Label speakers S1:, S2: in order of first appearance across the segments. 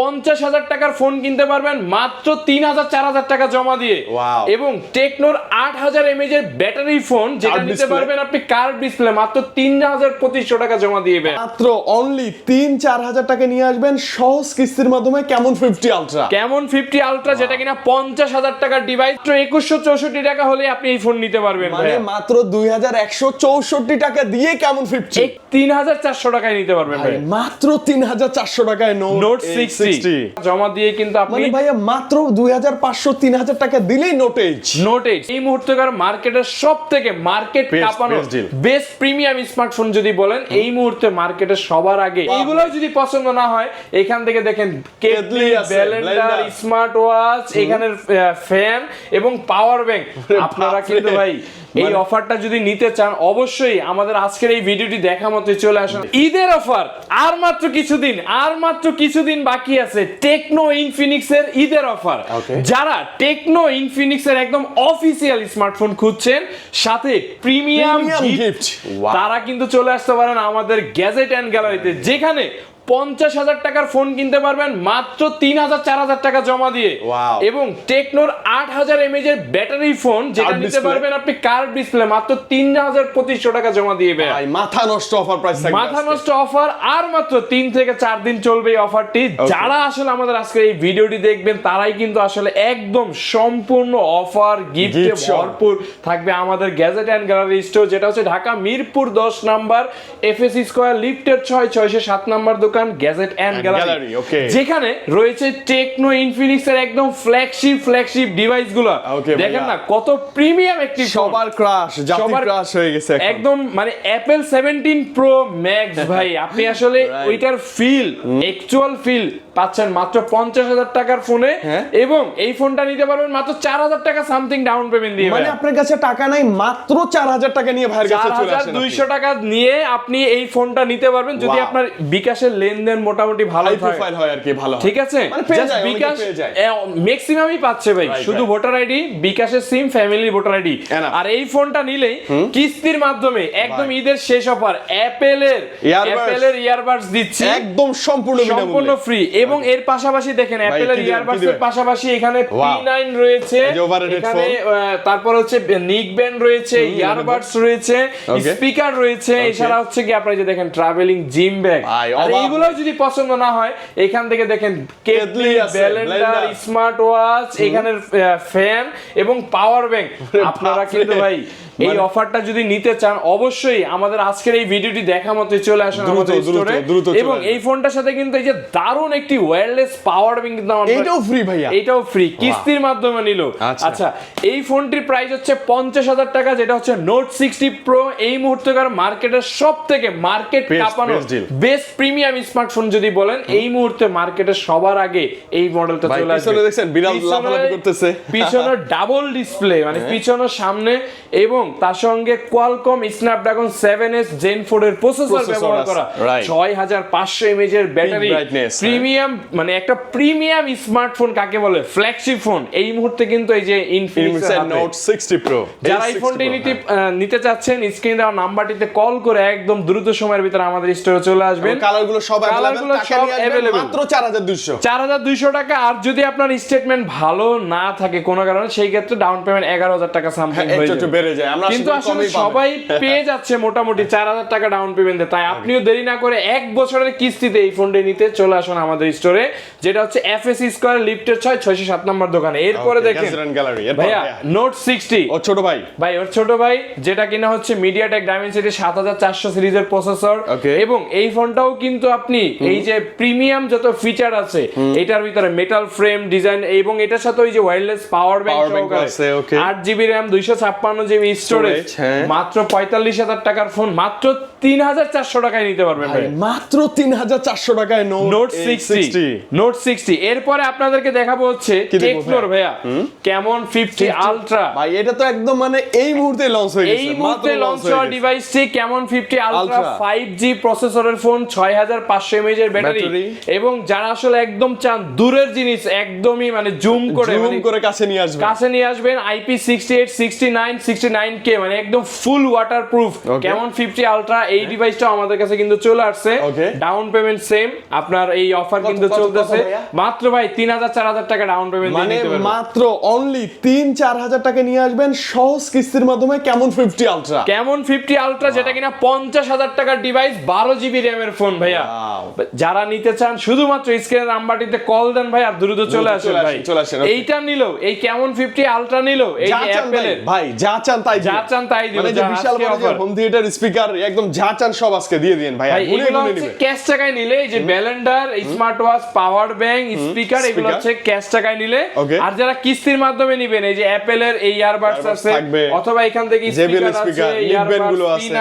S1: 50,000 টাকার ফোন কিনতে পারবেন মাত্র 3,000-4,000 টাকা জমা দিয়ে। এবং টেকনোর 8000 mAh এর ব্যাটারি ফোন যেটা নিতে পারবেন আপনি কার্ভ ডিসপ্লে মাত্র 3,2500 টাকা জমা দিয়ে।
S2: মাত্র অনলি 3-4 হাজার টাকা নিয়ে আসবেন সহজ কিস্তির মাধ্যমে কেমন 50 আলট্রা।
S1: কেমন 50 আলট্রা যেটা কিনা 50,000 টাকার ডিভাইস, 2164 টাকা হলে আপনি এই ফোন নিতে পারবেন।
S2: মানে মাত্র 2164 টাকা দিয়ে কেমন 50
S1: 3,400 টাকায় নিতে পারবেন ভাই।
S2: মাত্র 3,400 টাকায়
S1: নোট 60 জমা দিয়ে কিন্তু আপনি
S2: মানে ভাইয়া মাত্র 2,500-3,000 টাকা দিলেই নোট এইচ।
S1: এই মুহূর্তেকার মার্কেটের সবথেকে মার্কেট কাঁপানো বেস্ট প্রিমিয়াম স্মার্টফোন যদি বলেন এই মুহূর্তে মার্কেটের সবার আগে। এইগুলো যদি পছন্দ না হয় এখান থেকে দেখেন কেটলি, ব্লেন্ডার, স্মার্ট ওয়াচ, এখানের ফ্যান এবং পাওয়ার ব্যাংক। আপনারা কিন্তু ভাই এই অফারটা যদি নিতে চান অবশ্যই আমাদের আজকের এই ভিডিওটি দেখা মতোই চলে আসুন। ঈদের অফার আর মাত্র কিছুদিন বাকি আছে। টেকনো ইনফিনিক্স এর ঈদের অফার। যারা টেকনো ইনফিনিক্স এর একদম অফিসিয়াল স্মার্টফোন খুঁজছেন সাথে প্রিমিয়াম গিফট, তারা কিন্তু চলে আসতে পারেন আমাদের গ্যাজেট এন্ড গ্যালারিতে, যেখানে 50,000 টাকার ফোন কিনতে পারবেন মাত্র 3,000-4,000 টাকা জমা দিয়ে। এবং টেকনোর 8000 mAh এর ব্যাটারি ফোন যেটা নিতে পারবেন আপনি কার্ভ ডিসপ্লে মাত্র 3,2500 টাকা জমা দিয়ে।
S2: ভাই মাথা নষ্ট অফার প্রাইস থাকবে,
S1: মাথা নষ্ট অফার। আর মাত্র 3 থেকে 4 দিন চলবে এই অফারটি। যারা আসলে আমাদের আজকের এই ভিডিওটি দেখবেন তারাই কিন্তু আসলে একদম সম্পূর্ণ অফার গিফটে ভরপুর থাকবে আমাদের গ্যাজেট এন্ড গ্যালারি স্টোর, যেটা হচ্ছে Dhaka Mirpur 10 number FAC square লিফটের 6-607 নাম্বার দোকান গ্যাজেট এন্ড গ্যালারি, যেখানে রয়েছে টেকনো ইনফিনিক্স এর একদম ফ্ল্যাগশিপ ডিভাইস গুলো। দেখেন না কত প্রিমিয়াম একটি
S2: সবার ক্রাশ হয়ে গেছে
S1: একদম, মানে অ্যাপল 17 প্রো ম্যাক্স। ভাই আপনি আসলে ওইটার অ্যাকচুয়াল ফিল পাচ্ছেন মাত্র 50,000 টাকার ফোনে। এবং এই ফোনটা নিতে পারবেন মাত্র 4,000 টাকা সামথিং ডাউন পেমেন্ট দিয়ে।
S2: মানে আপনার কাছে টাকা নাই, মাত্র 4,000 টাকা নিয়ে ভাইয়ের কাছে চলে আসেন।
S1: 4,200 টাকা নিয়ে আপনি এই ফোনটা নিতে পারবেন যদি আপনার বিকাশের লেনদেন মোটামুটি ভালো
S2: প্রোফাইল হয় আর কি, ভালো।
S1: ঠিক আছে, জাস্ট বিকাশ ম্যাক্সিমামই পাচ্ছে ভাই, শুধু ভোটার আইডি, বিকাশের সিম, ফ্যামিলি ভোটার আইডি। আর এই ফোনটা নিলেই কিস্তির মাধ্যমে একদম ঈদের শেষ অফার অ্যাপলের ইয়ারবাডস দিচ্ছে একদম সম্পূর্ণ ফ্রি। এবং এর পাশাপাশি দেখেন অ্যাপলের ইয়ারবাডস এর পাশাপাশি এখানে P9 রয়েছে, এখানে তারপর হচ্ছে নিক ব্যান্ড রয়েছে, ইয়ারবাডস রয়েছে, স্পিকার রয়েছে, এছাড়া হচ্ছে কি আপনারা যে দেখেন ট্রাভেলিং জিম ব্যাগ। আর এইগুলো যদি পছন্দ না হয় এখান থেকে দেখেন কেটলি, ব্লেন্ডার, স্মার্ট ওয়াচ, এখানের ফ্যান এবং পাওয়ার ব্যাংক। আপনারা কিন্তু ভাই এই অফারটা যদি নিতে চান অবশ্যই আমাদের আজকের এই ভিডিওটি দেখা মতোই চলে আসুন আমাদের স্টোরে। এবং এই ফোনটার সাথে কিন্তু এই যে দারুণ একটি ওয়্যারলেস পাওয়ার ব্যাংক কিন্তু
S2: এটাও ফ্রি ভাইয়া,
S1: এটাও ফ্রি কিস্তির মাধ্যমে নিল। আচ্ছা এই ফোনটির প্রাইস হচ্ছে 50,000 টাকা, যেটা হচ্ছে নোট 60 প্রো। এই মুহূর্তেকার মার্কেটের সবথেকে মার্কেট কাঁপানো বেস্ট প্রিমিয়াম স্মার্টফোন যদি বলেন এই মুহূর্তে মার্কেটের সবার আগে এই মডেলটা চলে আসবে।
S2: পিছনে দেখছেন বিড়াল লাফালাফি করতেছে,
S1: পিছনে ডাবল ডিসপ্লে, মানে পিছনে সামনে, এবং তার সঙ্গে কোয়ালকম স্ন্যাপড্রাগন 7s Gen 4 এর প্রসেসর ব্যবহার করা, 6500 mAh এর ব্যাটারি, প্রিমিয়াম, মানে একটা প্রিমিয়াম স্মার্টফোন কাকে বলে, ফ্ল্যাগশিপ ফোন এই মুহূর্তে কিন্তু এই যে ইনফিনিক্স
S2: নোট 60 প্রো।
S1: যারা এই ফোনটি নিতে চাচ্ছেন স্ক্রিনে দেওয়া নাম্বারটিতে কল করে একদম দ্রুত সময়ের ভিতরে আমাদের স্টোরে চলে আসবেন।
S2: কালারগুলো সব अवेलेबल, মাত্র
S1: 4,200 টাকা। আর যদি আপনার স্টেটমেন্ট ভালো না থাকে কোনো কারণে সেই ক্ষেত্রে ডাউন পেমেন্ট 11,000 টাকা সামথিং হয়ে যায়,
S2: একটু বেড়ে যায়। আমরা
S1: কিন্তু আসলে সবাই পেয়ে যাচ্ছে মোটামুটি 4,000 টাকা ডাউন পেমেন্টে। তাই আপনিও দেরি না করে 1 বছরের কিস্তিতে এই ফোনটি নিতে চলে আসুন আমাদের স্টোরে, যেটা হচ্ছে এফএসি স্কয়ার লিফটের 6-607 নম্বর দোকানে। এরপরে দেখেন ভাইয়া নোট 60
S2: ও ছোট ভাই,
S1: ওর ছোট ভাই, যেটা কিনা হচ্ছে মিডিয়াটেক ডাইমেনসিটি 7400 সিরিজের প্রসেসর। এবং এই ফোনটাও কিন্তু আপনি এই যে প্রিমিয়াম যত ফিচার আছে এটার ভিতরে মেটাল ফ্রেম ডিজাইন, এবং এটার সাথে ওই যে ওয়্যারলেস পাওয়ার ব্যাংক আছে, 8GB RAM 256GB স্টোরেজ, মাত্র 45,000 টাকার ফোন মাত্র 3,400 টাকায় নিতে পারবেন ভাই,
S2: মাত্র 3,400 টাকায় নোট
S1: 60। এরপরে আপনাদেরকে দেখাবো হচ্ছে টেকনোর ভাইয়া কেমন 50 আলট্রা।
S2: ভাই এটা তো একদম মানে এই মুহূর্তে লঞ্চ হয়ে গেছে,
S1: এই মুহূর্তে লঞ্চ হওয়া ডিভাইসটি কেমন 50 আলট্রা 5G প্রসেসরের ফোন, 6500 mAh এর ব্যাটারি। এবং যারা আসলে একদম চান দূরের জিনিস একদমই মানে জুম করে
S2: কাছে নিয়ে আসবেন, IP68 69 69K মানে একদম ফুল ওয়াটারপ্রুফ কেমন 50 আলট্রা
S1: এই ডিভাইসটা আমাদের কাছে কিন্তু চলে আসছে, ডাউন পেমেন্ট সেম, আপনার এই অফার কিন্তু চলতেছে মাত্র ভাই 3000-4000 টাকা ডাউন পেমেন্ট দিয়ে নিতে পারবেন।
S2: মাত্র অনলি 3-4000 টাকা নিয়ে আসবেন সহজ কিস্তির মাধ্যমে কেমন 50 আলট্রা।
S1: কেমন 50 আলট্রা যেটা কিনা 50,000 টাকার ডিভাইস, 12 জিবি র‍্যাম এর ফোন ভাইয়া। যারা নিতে চান শুধুমাত্র স্ক্রিনের নাম্বারটিতে কল দেন ভাই, আর দ্রুত চলে আসেন ভাই। এইটা নিলো, এই কেমন 50 আলট্রা নিলো, এই অ্যাপেলের
S2: ভাই যা চান তাই দিব।
S1: মানে
S2: যে বিশাল বড় যে হোম থিয়েটার স্পিকার একদম যা চান সব আজকে দিয়ে দেন ভাই।
S1: এগুলো হচ্ছে ক্যাশ টাকায় নিলে, এই যে blender, smart watch, power bank, speaker, এগুলো হচ্ছে ক্যাশ টাকায় নিলে। আর যারা কিস্তির মাধ্যমে নিবেন, এই যে অ্যাপেলের এই ইয়ারবাডস আছে, অথবা এখান থেকে স্পিকার আছে, ইয়ারবাডস, P9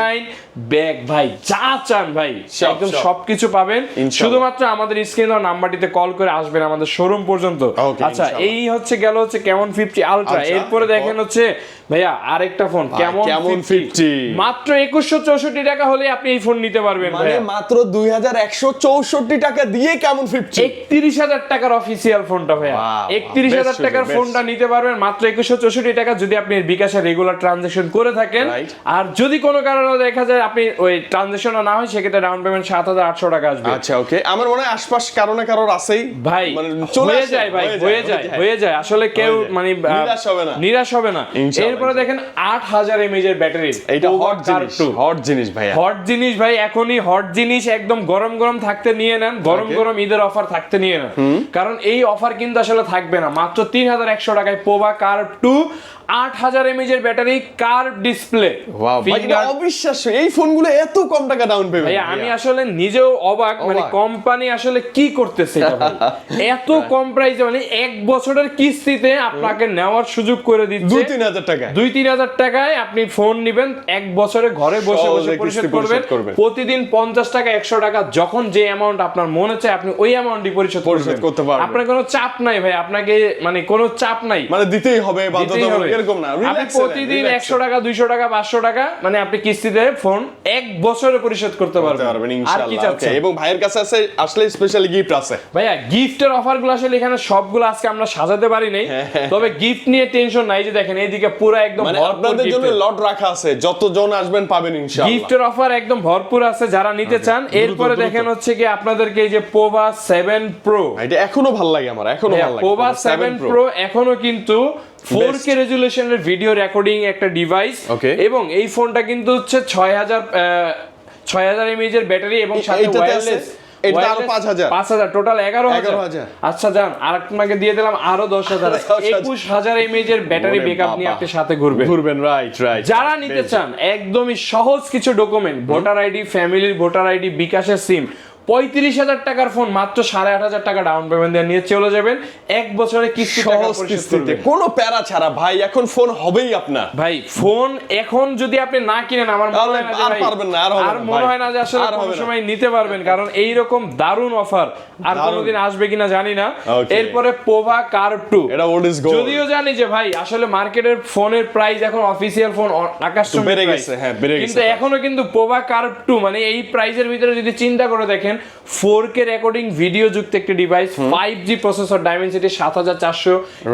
S1: ব্যাগ, ভাই যা চান ভাই একদম সবকিছু পাবেন। শুধুমাত্র আমাদের স্ক্রিন আর নাম্বারটিতে কল করে আসবেন আমাদের শোরুম পর্যন্ত। আচ্ছা, এই হচ্ছে গেল হচ্ছে কেমন 50 আলট্রা। এরপরে দেখেন হচ্ছে ভাইয়া আরেকটা ফোন কেমন 50, মাত্র 2164 টাকা হলে আপনি এই ফোন নিতে পারবেন।
S2: মানে মাত্র 2164 টাকা দিয়ে কেমন 50,
S1: 31,000 টাকার অফিসিয়াল ফোনটা ভাইয়া। 31,000 টাকার ফোনটা নিতে পারবেন মাত্র 2164 টাকা, যদি আপনি বিকাশে রেগুলার ট্রানজাকশন করে থাকেন। আর যদি কোনো কারণে দেখা যায় আপনি ওই ট্রানজাকশন না হয়, সেক্ষেত্রে ডাউন পেমেন্ট 7,800 টাকা আসবে।
S2: আচ্ছা ওকে, আমার মনে হয় আশপাশ কারণে কারোর আছেই
S1: ভাই, হয়ে যায় ভাই, হয়ে যায় আসলে কেউ মানে নিরাশ হবে না। এরপরে দেখেন 8000 mAh এর ব্যাটারি,
S2: এটা হট জিনিস ভাই,
S1: এখনই হট জিনিস, একদম গরম গরম থাকতে নিয়ে নেন, গরম ঈদের অফার থাকতে নিয়ে নেন, কারণ এই অফার কিন্তু আসলে থাকবে না। মাত্র 3100 টাকায় পোভা কার্ভ 2, 8000 mAh এর ব্যাটারি, কার্ভ ডিসপ্লে।
S2: ওয়াও ভাই, এটা অবিশ্বাস্য, এই ফোনগুলো এত কম টাকা ডাউন পেমেন্ট।
S1: ভাই আমি আসলে নিজেও অবাক, মানে কোম্পানি আসলে কি করতেছে এটা ভাই, এত কম প্রাইসে, মানে 1 বছরের কিস্তিতে আপনাকে নেওয়ার সুযোগ করে দিচ্ছে
S2: 2-3000 টাকা।
S1: 2-3000 টাকায় আপনি ফোন নেবেন, 1 বছরে ঘরে বসে বসে পরিশোধ করবেন। প্রতিদিন 50 টাকা 100 টাকা যখন যে অ্যামাউন্ট আপনার মনে চায় আপনি ওই অ্যামাউন্টই পরিশোধ করতে পারবেন। আপনার কোনো চাপ নাই ভাই, আপনাকে মানে কোনো চাপ নাই,
S2: মানে দিতেই হবে বাধ্যতামূলক এরকম না।
S1: আপনি প্রতিদিন 100 টাকা 200 টাকা 500 টাকা মানে আপনি কিস্তিতে ফোন 1 বছরে পরিশোধ করতে পারবেন ইনশাআল্লাহ।
S2: এবং ভাইয়ের কাছে আছে আসলে স্পেশাল গিফট আছে
S1: ভাইয়া। গিফটের অফারগুলো আসলে এখানে সবগুলো আজকে আমরা সাজাতে পারি নাই, তবে গিফট নিয়ে টেনশন নাই। যে দেখেন এইদিকে পুরো একদম
S2: মানে আপনাদের জন্য লট রাখা আছে, যতজন আসবেন পাবেন ইনশাআল্লাহ।
S1: গিফটের অফার একদম ভরপুর আছে যারা নিতে চান। এরপরে দেখেন হচ্ছে কি আপনাদেরকে এই যে পোভা 7 প্রো,
S2: এটা এখনো ভালো লাগে আমার, এখনো ভালো লাগে।
S1: পোভা 7 প্রো এখনো কিন্তু 4K রেজুলেশনের ভিডিও রেকর্ডিং একটা ডিভাইস, এবং এই ফোনটা কিন্তু হচ্ছে 6000 mAh এর ব্যাটারি এবং সাথে ওয়্যারলেস।
S2: এটা আরো 5000
S1: টোটাল 11000। আচ্ছা যান, আর আপনাকে দিয়ে দিলাম আরো 10000, 21000 mAh এর ব্যাটারি ব্যাকআপ নিয়ে আপনি সাথে ঘুরবেন।
S2: রাইট।
S1: যারা নিতে চান একদমই সহজ কিছু ডকুমেন্ট, ভোটার আইডি, ফ্যামিলির ভোটার আইডি, বিকাশের সিম, 35,000 টাকার ফোন মাত্র 8,500 টাকা ডাউন পেমেন্ট দিয়ে নিয়ে চলে যাবেন, 1 বছরে কিস্তিতে
S2: কোনো প্যারা ছাড়া। ভাই এখন ফোন হবেই আপনার।
S1: ভাই ফোন এখন যদি আপনি না কিনেন, আমার মনে হয় না যে আর মনে হয় না যে আসলে কোন সময় নিতে পারবেন, কারণ এই রকম দারুণ অফার আর কোনোদিন আসবে কিনা জানি না। এরপরে পোভা কার্ভ 2,
S2: এটা হোয়াট ইজ গো,
S1: যদিও জানি যে ভাই আসলে মার্কেটের ফোনের প্রাইস এখন অফিসিয়াল ফোন আকাশচুম্বী
S2: বেড়ে গেছে, হ্যাঁ বেড়ে গেছে,
S1: কিন্তু এখনো কিন্তু পোভা কার্ভ 2 মানে এই প্রাইসের ভিতরে যদি চিন্তা করে দেখেন, 4K রেকর্ডিং ভিডিও যুক্ত একটি ডিভাইস, 5G প্রসেসর, ডাইমেনসিটি 7400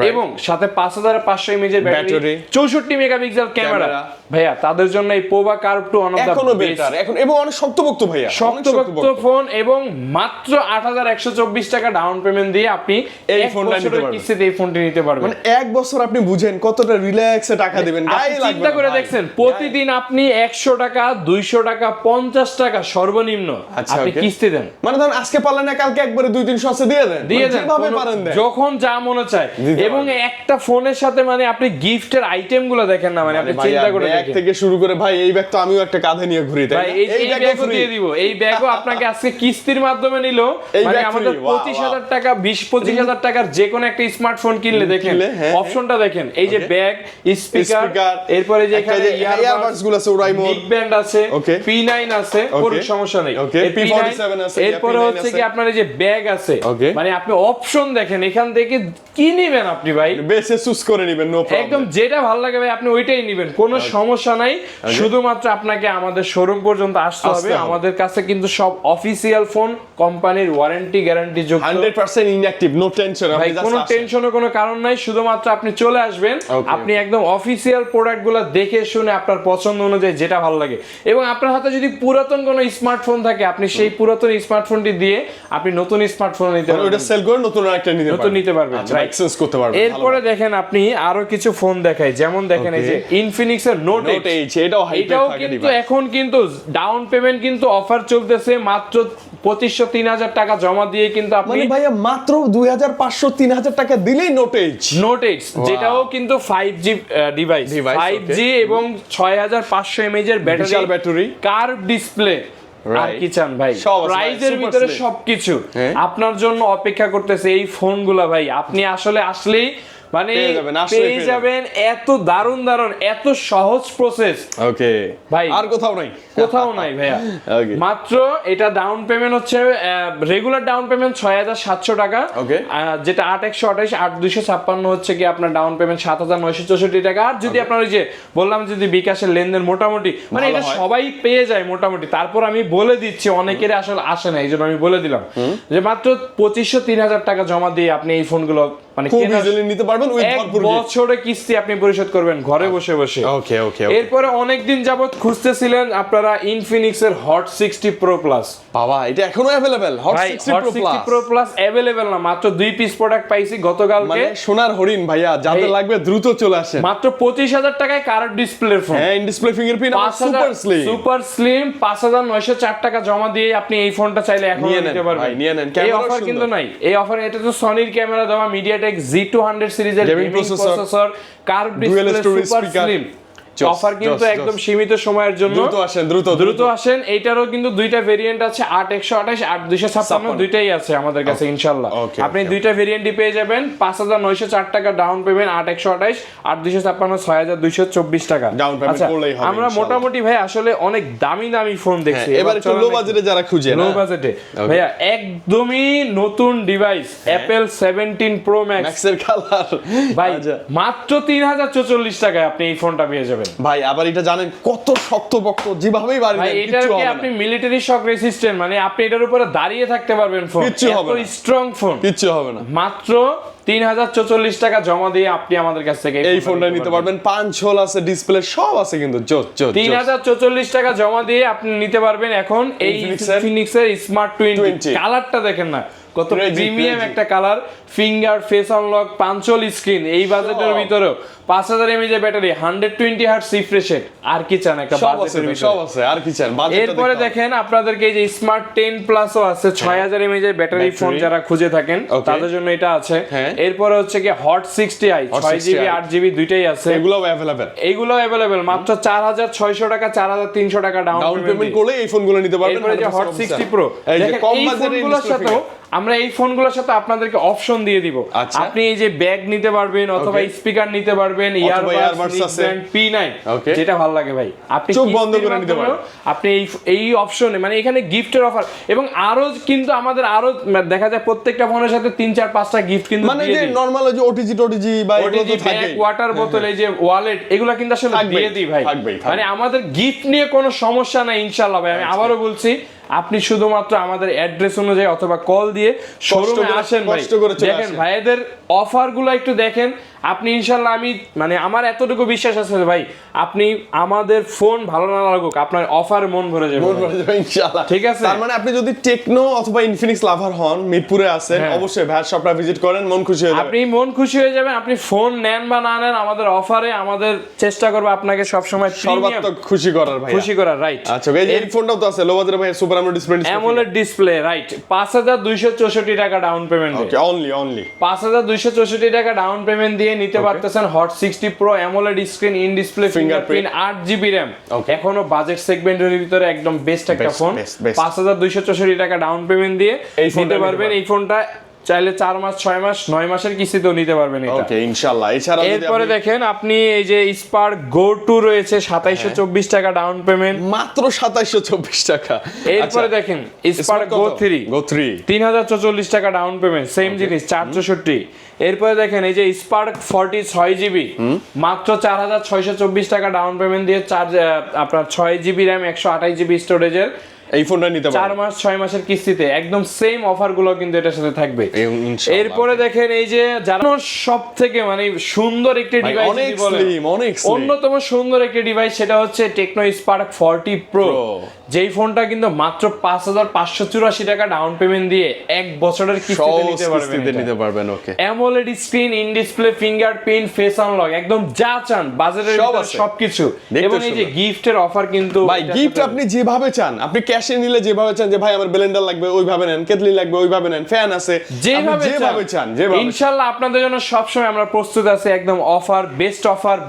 S1: এবং সাথে 5500 mAh এর ব্যাটারি, 64 মেগাপিক্সেল ক্যামেরা। ভাইয়া তাদের জন্য এই পোভা কার্ভ 2 অন অফ দা বেস্ট
S2: এখন, এবং অনেক শক্তপোক্ত ভাইয়া,
S1: শক্তপোক্ত ফোন, এবং মাত্র 8124 টাকা ডাউন পেমেন্ট দিয়ে আপনি এই ফোনটা নিতে পারবেন, কিস্তিতে এই ফোনটি নিতে পারবেন।
S2: মানে 1 বছর আপনি বুঝেন কতটা রিল্যাক্সে টাকা দিবেন, গায়ে লাগবে।
S1: চিন্তা করে দেখছেন প্রতিদিন আপনি 100 টাকা 200 টাকা 50 টাকা সর্বনিম্ন আপনি কিস্তি দেন।
S2: মানে ধরুন আজকে পারলেন না, কালকে একবারে 2-300 আছে দিয়ে দেন, যেভাবে পারেন দেন,
S1: যখন যা মনে চায়। এবং একটা ফোনের সাথে মানে আপনি গিফটের আইটেমগুলো দেখেন না, মানে আপনি চিন্তা করে
S2: ব্যাগ থেকে শুরু করে ভাই, এই ব্যাগ তো আমিও একটা কাঁধে নিয়ে ঘুরি, তাই
S1: এই ব্যাগও দিয়ে দিব। এই ব্যাগও আপনাকে আজকে কিস্তির মাধ্যমে নিল, মানে আমাদের 25000 টাকা 20-25,000 টাকার যে কোনো একটা স্মার্টফোন কিনলে দেখেন অপশনটা দেখেন, এই যে ব্যাগ, স্পিকার, এরপরে যে এখানে ইয়ারবাডস
S2: গুলো আছে, ওরাইমো
S1: বিগ ব্যান্ড আছে, P9 আছে, কোনো সমস্যা নেই।
S2: P47 আছে,
S1: এরপরে
S2: Happy 9
S1: হচ্ছে
S2: আছে।
S1: কি আপনার এই যে ব্যাগ আছে,
S2: Okay.
S1: মানে আপনি অপশন দেখেন এখান থেকে কি নেবেন আপনি ভাই,
S2: বেশে চুজ করে নেবেন, নো প্রবলেম।
S1: একদম যেটা ভালো লাগে ভাই আপনি ওইটাই নেবেন, কোনো সমস্যা নাই। শুধুমাত্র আপনাকে আমাদের শোরুম পর্যন্ত আসতে হবে। আমাদের কাছে কিন্তু সব অফিসিয়াল ফোন, কোম্পানির ওয়ারেন্টি গ্যারান্টি যুক্ত,
S2: 100% ইনঅ্যাক্টিভ, নো টেনশন।
S1: ভাই কোনো টেনশনের কোনো কারণ নাই, শুধুমাত্র আপনি চলে আসবেন, আপনি একদম অফিসিয়াল প্রোডাক্টগুলো দেখে শুনে আপনার পছন্দ অনুযায়ী যেটা ভালো লাগে। এবং আপনার হাতে যদি পুরাতন কোনো স্মার্টফোন থাকে, আপনি সেই পুরাতন স্মার্টফোনটি দিয়ে আপনি নতুন স্মার্টফোন নিতে পারবেন,
S2: ওটা সেল করে নতুন একটা নিতে পারবেন,
S1: আচ্ছা,
S2: এক্সচেঞ্জ করতে পারবেন।
S1: এরপরে দেখেন আপনি আরো কিছু ফোন দেখাই, যেমন দেখেন এই যে ইনফিনিক্স এর নোট
S2: নোট 8, এটাও হাইটেক
S1: এটাও
S2: থাকে
S1: কিন্তু
S2: ডিভাইস।
S1: এখন কিন্তু ডাউন পেমেন্ট কিন্তু অফার চলতেছে, মাত্র 2500-3000 টাকা জমা দিয়ে কিন্তু আপনি
S2: মানে ভাইয়া মাত্র 2500-3000 টাকা দিলেই নোট 8,
S1: নোট 8, যেটাও কিন্তু 5G ডিভাইস, 5G এবং 6500 mAh এর
S2: বিশাল
S1: ব্যাটারি,
S2: ব্যাটারি,
S1: কার্ভ ডিসপ্লে, আর কি চান ভাই,
S2: সব আছে,
S1: প্রাইজের
S2: super
S1: ভিতরে
S2: slim।
S1: সবকিছু
S2: হ্যাঁ।
S1: আপনার জন্য অপেক্ষা করতেছে এই ফোনগুলা ভাই। আপনি আসলে আসলেই মানে পেয়ে যাবেন এত দারুণ দারুণ, এত সহজ প্রসেস
S2: ওকে
S1: ভাই,
S2: আর কোথাও নাই,
S1: কোথাও নাই ভাইয়া।
S2: Okay.
S1: মাত্র এটা ডাউন পেমেন্ট হচ্ছে রেগুলার ডাউন পেমেন্ট 6700 টাকা,
S2: Okay.
S1: যেটা 8128 8256 হচ্ছে কি আপনার ডাউন পেমেন্ট 7964 টাকা। আর যদি আপনার ওই যে বললাম যদি বিকাশের লেনদেন মোটামুটি মানে
S2: ভালো
S1: এটা
S2: হয়।
S1: সবাই পেয়ে যায় মোটামুটি, তারপর আমি বলে দিচ্ছি অনেকের আসলে আসে না, এই জন্য আমি বলে দিলাম যে মাত্র 2500-3000 টাকা জমা দিয়ে আপনি এই ফোনগুলো মানে
S2: খুব
S1: কেনার
S2: ইজিলি নিতে পারবেন উইথ
S1: এক
S2: ভরপুর গিফট।
S1: বছরে কিস্তি আপনি পরিশোধ করবেন ঘরে বসে বসে।
S2: ওকে ওকে
S1: এরপরে অনেকদিন যাবত খুঁজতেছিলেন আপনারা ইনফিনিক্স এর হট 60 প্রো প্লাস,
S2: বাবা এটা এখনো अवेलेबल হট
S1: ভাই
S2: 60
S1: hot
S2: pro
S1: 60 pro plus available না, মাত্র 2 পিস প্রোডাক্ট পাইছি গতকালকে,
S2: মানে সোনার হরিণ ভাইয়া, যাদের
S1: ভাই,
S2: লাগবে দ্রুত চলে আসেন।
S1: মাত্র 25000 টাকায় কার্ভ ডিসপ্লের ফোন,
S2: হ্যাঁ, in display fingerprint super slim,
S1: super slim 5904 টাকা জমা দিয়ে আপনি এই ফোনটা চাইলে এখন
S2: নিয়ে নেন
S1: নিতে পারবেন।
S2: ভাই, নিয়ে নেন।
S1: এই
S2: ক্যামেরা
S1: অফার
S2: সুন্দর।
S1: কিন্তু নাই, এই অফার এটা তো সনির ক্যামেরা দেওয়া MediaTek Z200 সিরিজের
S2: Gaming
S1: gaming processor, curve
S2: Dual
S1: display,
S2: storage
S1: super
S2: speaker।
S1: Slim.
S2: জোস,
S1: অফার কিন্তু
S2: জোস,
S1: একদম
S2: জোস।
S1: সীমিত সময়ের জন্য,
S2: দ্রুত আসেন,
S1: দ্রুত আসেন। এইটারও কিন্তু দুইটা ভেরিয়েন্ট আছে, 8128 8256 দুইটাই আছে আমাদের কাছে ইনশাআল্লাহ।
S2: Okay,
S1: আপনি
S2: okay.
S1: দুইটা ভেরিয়েন্টই পেয়ে যাবেন, 5904 টাকা ডাউন পেমেন্ট, 8128 8256 6224 টাকা
S2: Down payment
S1: আচ্ছা,
S2: করলেই হবে
S1: আমরা
S2: ইনশাআল্লাহ।
S1: মোটামুটি ভাই আসলে অনেক দামি দামি ফোন দেখছি,
S2: হ্যাঁ, এবার একটু লো বাজেটে যারা খুঁজে
S1: লো
S2: না,
S1: বাজেটে ভাইয়া একদমই নতুন ডিভাইস অ্যাপল 17 প্রো ম্যাক্স
S2: ম্যাক্সের কালার
S1: ভাই মাত্র 3044 টাকায় আপনি এই ফোনটা পেয়ে যাবেন।
S2: ভাই আবার এটা জানেন কত শক্তপোক্ত, যেভাবেই বাড়ি
S1: ভাই
S2: দেন
S1: এটার
S2: কিচ্ছু
S1: কি
S2: হবে
S1: আপনি
S2: না,
S1: মিলিটারি শক রেসিস্ট্যান্ট, মানে আপনি এটার উপরে দাঁড়িয়ে থাকতে পারবেন ফোন,
S2: কিচ্ছু হবে
S1: এত
S2: না।
S1: Strong phone.
S2: কিচ্ছু হবে না।
S1: মাত্র 3044 টাকা জমা দিয়ে আপনি আমাদের কাছ থেকে
S2: এই ফোনটা নিতে পারবেন, পাঁচ হোল আছে, ডিসপ্লে সব আছে কিন্তু জোস জোস।
S1: 3044 টাকা জমা দিয়ে আপনি নিতে পারবেন এখন এই ইনফিনিক্স এর স্মার্ট 20। কালারটা দেখেন না কত প্রিমিয়াম একটা colour, finger face unlock, punch hole screen, এই বাজেটের ভিতরেও 5000 mAh battery, 120 hertz refresh rate, আর কি চান একটা বাজেটের ভিতরে?
S2: সব আছে, আর কি চান?
S1: এরপরে দেখেন আপনাদেরকে এই যে স্মার্ট 10 প্লাসও আছে, 6000 mAh ব্যাটারি ফোন যারা খুঁজে থাকেন তাদের জন্য এটা আছে। এরপরে হচ্ছে কি হট 60i 6GB 8GB দুইটাই আছে,
S2: এগুলো अवेलेबल,
S1: এইগুলো अवेलेबल মাত্র 4600 টাকা 4300 টাকা ডাউন
S2: পেমেন্ট করলে এই ফোনগুলো নিতে পারবেন।
S1: এরপরে যে হট 60 প্রো দেখেন, এই ফোনগুলোর সাথেও আমরা এই ফোনগুলোর সাথে আপনাদেরকে অপশন দিয়ে দিব, আপনি এই যে ব্যাগ নিতে পারবেন অথবা স্পিকার নিতে পারবেন, ইয়ারবাডস
S2: আছে,
S1: P9 যেটা ভালো লাগে ভাই, আপনি
S2: চোখ বন্ধ করে নিতে পারবেন।
S1: আপনি এই অপশনে মানে এখানে গিফটের অফার, এবং আরো কিন্তু আমাদের আরো দেখা যায় প্রত্যেকটা ফোনের সাথে 3-4-5টা গিফট কিন্তু
S2: মানে
S1: দিয়ে
S2: যে
S1: দিই,
S2: নরমাল যে ওটিজি বা এগুলো তো থাকে,
S1: ওয়াটার বোতল, এই যে ওয়ালেট, এগুলো কিন্তু আসলে দিয়ে দিই ভাই। মানে আমাদের গিফট নিয়ে কোনো সমস্যা নাই ইনশাআল্লাহ ভাই। আমি আবারও বলছি, আপনি শুধুমাত্র আমাদের অ্যাড্রেস অনুযায়ী অথবা কল দিয়ে শোরুমে আসেন ভাই, দেখেন ভাইদের অফারগুলো একটু দেখেন আপনি ইনশাআল্লাহ। আমি মানে আমার এতটুকু বিশ্বাস আছে ভাই, আপনি আমাদের ফোন ভালো না লাগুক আপনার অফারে মন ভরে যাবে
S2: ইনশাআল্লাহ,
S1: ঠিক আছে?
S2: তার মানে আপনি যদি টেকনো অথবা ইনফিনিক্স লাভার হন, মিরপুরে আছেন, অবশ্যই ভাইয়ার শপটা ভিজিট করেন, মন খুশি হয়ে যাবে।
S1: আপনি মন খুশি হয়ে যাবেন, আপনি ফোন নেন বা না নেন আমাদের অফারে, আমাদের চেষ্টা করব আপনাকে সব সময়
S2: সর্বাত্মক খুশি করার ভাই,
S1: খুশি করার, রাইট?
S2: আচ্ছা এই ফোনটাও তো আছে লো বাজেটের ভাই, super AMOLED display,
S1: AMOLED display, right? 5264 টাকা ডাউন পেমেন্ট,
S2: ওকে অনলি
S1: 5264 টাকা ডাউন পেমেন্ট দিয়ে নিতে পারতেছেন hot 60 pro AMOLED screen, in display fingerprint, 8GB RAM, এখনো বাজেট সেগমেন্টের ভিতরে একদম বেস্ট একটা ফোন। 5264 টাকা ডাউন পেমেন্ট দিয়ে নিতে পারবেন এই ফোনটা। চাইলে 4 মাস 6 মাস 9 মাসের কিস্তিতেও নিতে পারবেন এটা।
S2: ওকে ইনশাআল্লাহ। এছাড়া যদি
S1: এরপরে দেখেন আপনি এই যে স্পার্ক গো 2 রয়েছে 2724 টাকা ডাউন পেমেন্ট,
S2: মাত্র 2724 টাকা।
S1: এরপরে দেখেন স্পার্ক গো 3 3044 টাকা ডাউন পেমেন্ট, সেম জিনিস 464। এরপরে দেখেন এই যে স্পার্ক 40 6GB মাত্র 4624 টাকা ডাউন পেমেন্ট দিয়ে আপনার 6GB র্যাম 128GB স্টোরেজের
S2: এই ফোনটা নিতে
S1: 4 মাস 6 মাসের কিস্তিতে একদম সেম অফার গুলো কিন্তু এটার সাথে থাকবে। এরপরে দেখেন এই যে যারা সব থেকে মানে সুন্দর একটি ডিভাইস
S2: অনেক
S1: যদি বলেন,
S2: স্লিম, অনেক স্লিম,
S1: অন্যতম সুন্দর একটি ডিভাইস সেটা হচ্ছে টেকনো স্পার্ক 40 প্রো, যেই ফোনটা কিন্তু মাত্র 5584 টাকা ডাউন পেমেন্ট দিয়ে 1 বছরের কিস্তিতে নিতে পারবেন।
S2: ওকে
S1: AMOLED screen, in display fingerprint, face unlock, একদম যা চান বাজারের ভিতর সবকিছু। এবং এই যে গিফটের অফার কিন্তু
S2: ভাই গিফট আপনি যেভাবে চান, আপনি ক্যাশে নিলে যেভাবে চান যে ভাই আমার ব্লেন্ডার লাগবে ওইভাবে নেন, কেটলি লাগবে ওইভাবে নেন, ফ্যান আছে যেভাবে চান
S1: ইনশাআল্লাহ আপনাদের জন্য সবসময় আমরা প্রস্তুত আছি একদম অফার,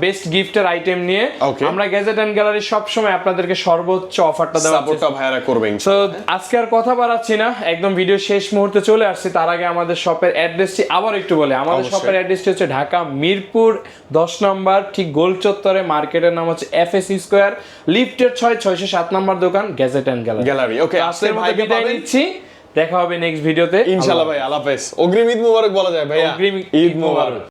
S1: বেস্ট গিফটের আইটেম নিয়ে। আমরা গ্যাজেট এন্ড গ্যালারি সবসময় আপনাদেরকে সর্বোচ্চ অফারটা দেওয়ার
S2: সাপোর্টটা ভাইরা করবেন।
S1: সো আজকে আর কথা বাড়াচ্ছি না, একদম ভিডিও শেষ মুহূর্তে চলে আসছে। তার আগে আমাদের শপের অ্যাড্রেসটি আবার একটু বলে, আমাদের শপের অ্যাড্রেসটি হচ্ছে ঢাকা মিরপুর 10 নম্বর, ঠিক গোল চত্বরে, মার্কেটের নাম হচ্ছে FSC স্কয়ার, লিফটের 607 নম্বর দোকান গ্যাজেট এন্ড গ্যালারি। ওকে আজকের মতো বিদায় নিচ্ছি, দেখা হবে নেক্সট ভিডিওতে
S2: ইনশাআল্লাহ ভাই। আল্লাহ হাফেজ। অগ্রিম ঈদ মোবারক বলা যায় ভাইয়া।
S1: অগ্রিম ঈদ মোবারক।